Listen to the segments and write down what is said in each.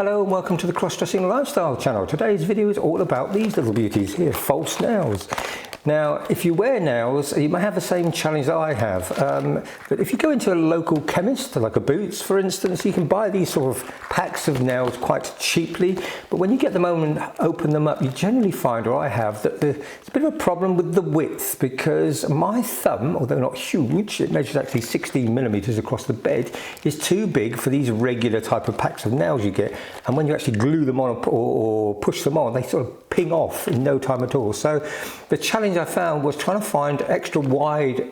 Hello and welcome to the Cross-Dressing Lifestyle channel. Today's video is all about these little beauties here, false nails. Now, if you wear nails, you may have the same challenge that I have. But if you go into a local chemist, like a Boots, for instance, you can buy these sort of packs of nails quite cheaply. But when you get them home and open them up, you generally find, or I have, that there's a bit of a problem with the width, because my thumb, although not huge, it measures actually 16 millimeters across the bed, is too big for these regular type of packs of nails you get. And when you actually glue them on or push them on, they sort of ping off in no time at all. So the challenge I found was trying to find extra wide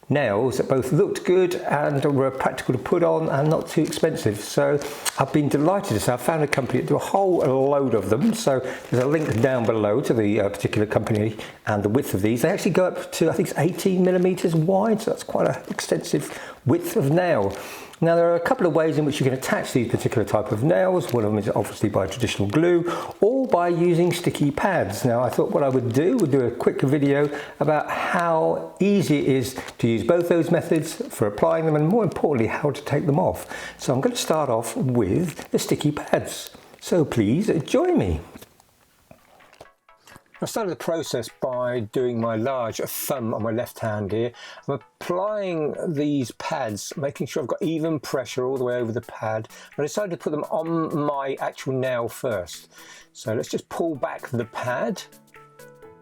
nails that both looked good and were practical to put on and not too expensive. So I've been delighted to say I found a company that do a whole load of them. So there's a link down below to the particular company and the width of these. They actually go up to, I think it's 18 millimeters wide, so that's quite an extensive width of nail. Now, there are a couple of ways in which you can attach these particular type of nails. One of them is obviously by traditional glue or by using sticky pads. Now, I thought what I would do a quick video about how easy it is to use both those methods for applying them and, more importantly, how to take them off. So I'm going to start off with the sticky pads. So please join me. I started the process by doing my large thumb on my left hand here. I'm applying these pads, making sure I've got even pressure all the way over the pad. I decided to put them on my actual nail first. So let's just pull back the pad,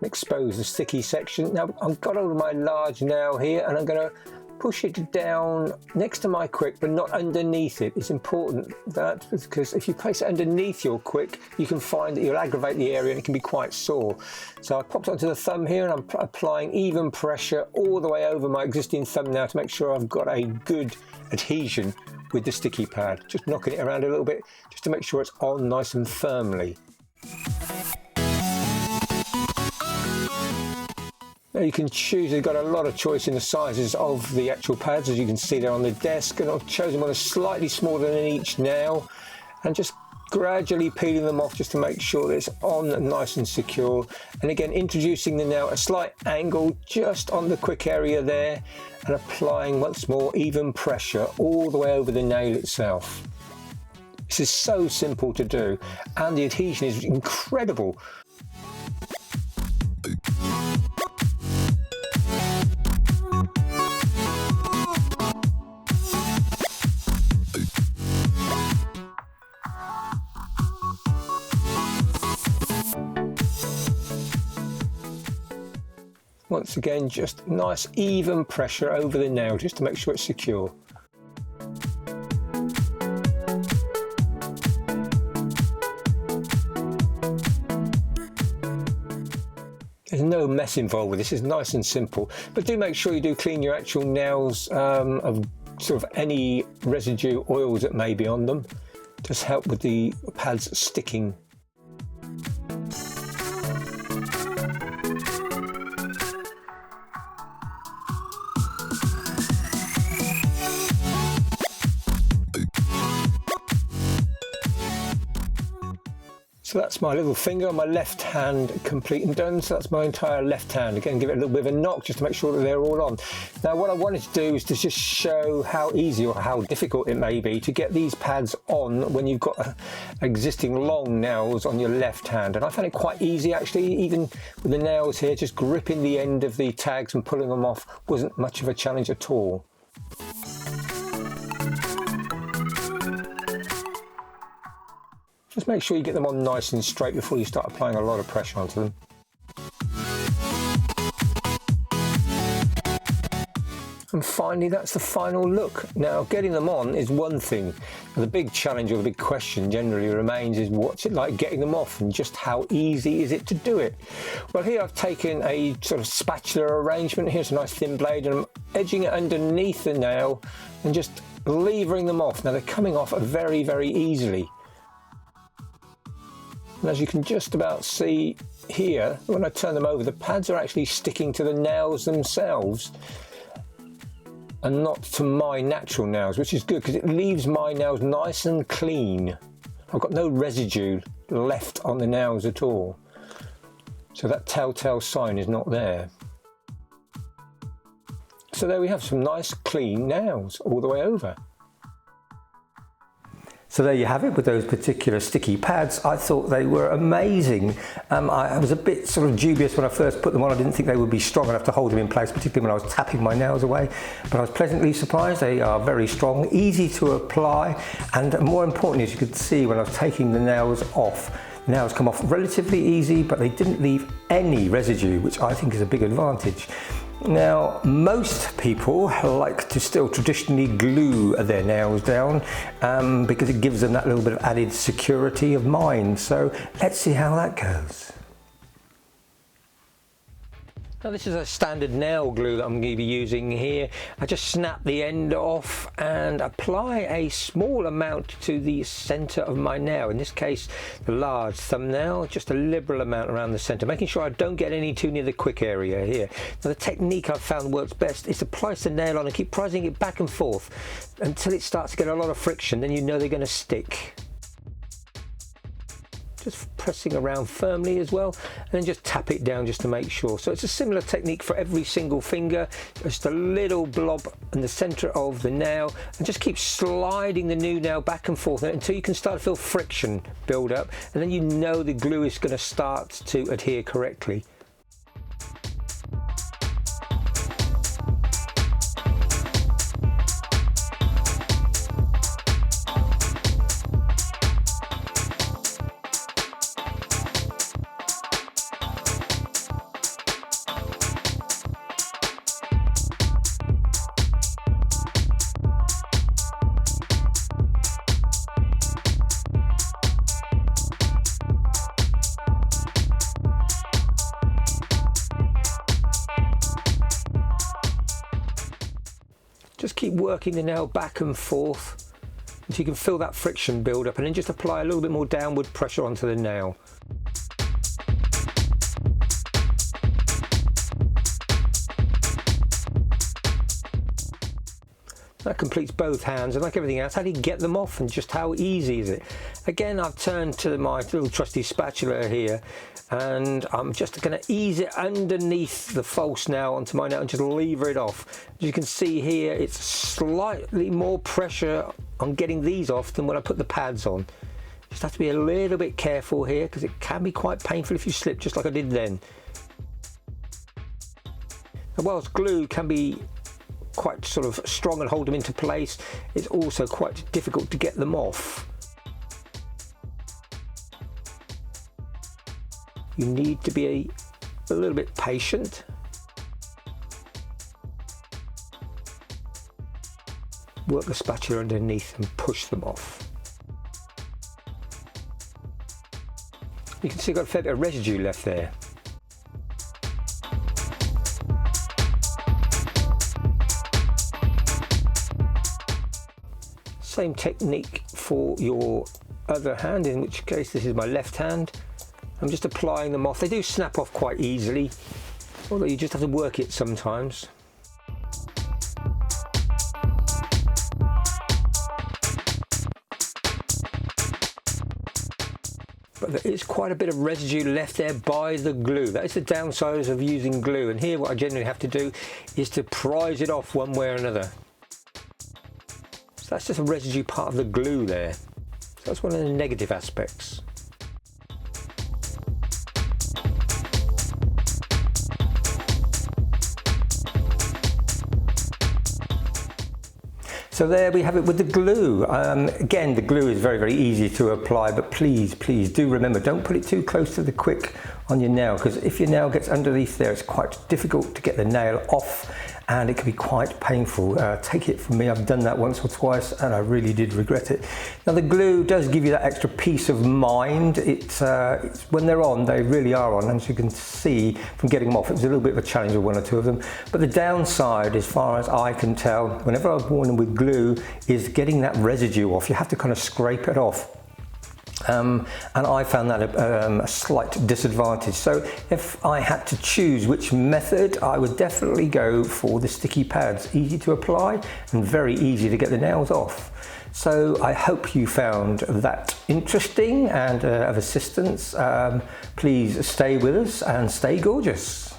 expose the sticky section. Now I've got hold of my large nail here and I'm going to push it down next to my quick, but not underneath it. It's important that, because if you place it underneath your quick, you can find that you'll aggravate the area and it can be quite sore. So I popped it onto the thumb here and I'm applying even pressure all the way over my existing thumb now to make sure I've got a good adhesion with the sticky pad. Just knocking it around a little bit just to make sure it's on nice and firmly. Now you can choose, you've got a lot of choice in the sizes of the actual pads, as you can see there on the desk, and I've chosen one that's slightly smaller than each nail, and just gradually peeling them off just to make sure that it's on nice and secure. And again, introducing the nail at a slight angle just on the quick area there, and applying once more even pressure all the way over the nail itself. This is so simple to do, and the adhesion is incredible. Once again, just nice even pressure over the nail just to make sure it's secure. There's no mess involved with this, it's nice and simple. But do make sure you do clean your actual nails of sort of any residue oils that may be on them. Just help with the pads sticking. So that's my little finger on my left hand complete and done. So that's my entire left hand. Again, give it a little bit of a knock just to make sure that they're all on. Now what I wanted to do is to just show how easy or how difficult it may be to get these pads on when you've got existing long nails on your left hand. And I found it quite easy actually, even with the nails here, just gripping the end of the tags and pulling them off wasn't much of a challenge at all. Just make sure you get them on nice and straight before you start applying a lot of pressure onto them. And finally, that's the final look. Now, getting them on is one thing. The big challenge or the big question generally remains is what's it like getting them off and just how easy is it to do it? Well, here I've taken a sort of spatula arrangement. Here's a nice thin blade and I'm edging it underneath the nail and just levering them off. Now, they're coming off very, very easily. And as you can just about see here, when I turn them over, the pads are actually sticking to the nails themselves and not to my natural nails, which is good because it leaves my nails nice and clean. I've got no residue left on the nails at all. So that telltale sign is not there. So there we have some nice clean nails all the way over. So there you have it with those particular sticky pads. I thought they were amazing. I was a bit sort of dubious when I first put them on. I didn't think they would be strong enough to hold them in place, particularly when I was tapping my nails away. But I was pleasantly surprised. They are very strong, easy to apply, and more importantly, as you could see when I was taking the nails off, the nails come off relatively easy, but they didn't leave any residue, which I think is a big advantage. Now, most people like to still traditionally glue their nails down because it gives them that little bit of added security of mind. So let's see how that goes. Now this is a standard nail glue that I'm going to be using here. I just snap the end off and apply a small amount to the center of my nail. In this case, the large thumbnail, just a liberal amount around the center, making sure I don't get any too near the quick area here. Now the technique I've found works best is to place the nail on and keep pressing it back and forth until it starts to get a lot of friction, then you know they're going to stick. Just pressing around firmly as well, and then just tap it down just to make sure. So it's a similar technique for every single finger, just a little blob in the center of the nail, and just keep sliding the new nail back and forth until you can start to feel friction build up, and then you know the glue is going to start to adhere correctly. Just keep working the nail back and forth until you can feel that friction build up, and then just apply a little bit more downward pressure onto the nail. That completes both hands, and like everything else, how do you get them off and just how easy is it? Again, I've turned to my little trusty spatula here, and I'm just going to ease it underneath the false nail onto my nail and just lever it off. As you can see here, it's slightly more pressure on getting these off than when I put the pads on. Just have to be a little bit careful here because it can be quite painful if you slip, just like I did then. Now, whilst glue can be quite sort of strong and hold them into place, it's also quite difficult to get them off. You need to be a little bit patient. Work the spatula underneath and push them off. You can see I've got a fair bit of residue left there. Same technique for your other hand, in which case this is my left hand. I'm just applying them off. They do snap off quite easily, although you just have to work it sometimes. But there is quite a bit of residue left there by the glue. That is the downside of using glue, and here what I generally have to do is to prise it off one way or another. So that's just a residue part of the glue there. So that's one of the negative aspects. So there we have it with the glue. Again, the glue is very, very easy to apply, but please do remember, don't put it too close to the quick on your nail, because if your nail gets underneath there, it's quite difficult to get the nail off, and it can be quite painful. Take it from me, I've done that once or twice and I really did regret it. Now the glue does give you that extra peace of mind. It's when they're on, they really are on, and as you can see from getting them off, it was a little bit of a challenge with one or two of them. But the downside, as far as I can tell, whenever I've worn them with glue, is getting that residue off. You have to kind of scrape it off. And I found that a slight disadvantage. So if I had to choose which method, I would definitely go for the sticky pads. Easy to apply and very easy to get the nails off. So I hope you found that interesting and of assistance. Please stay with us and stay gorgeous.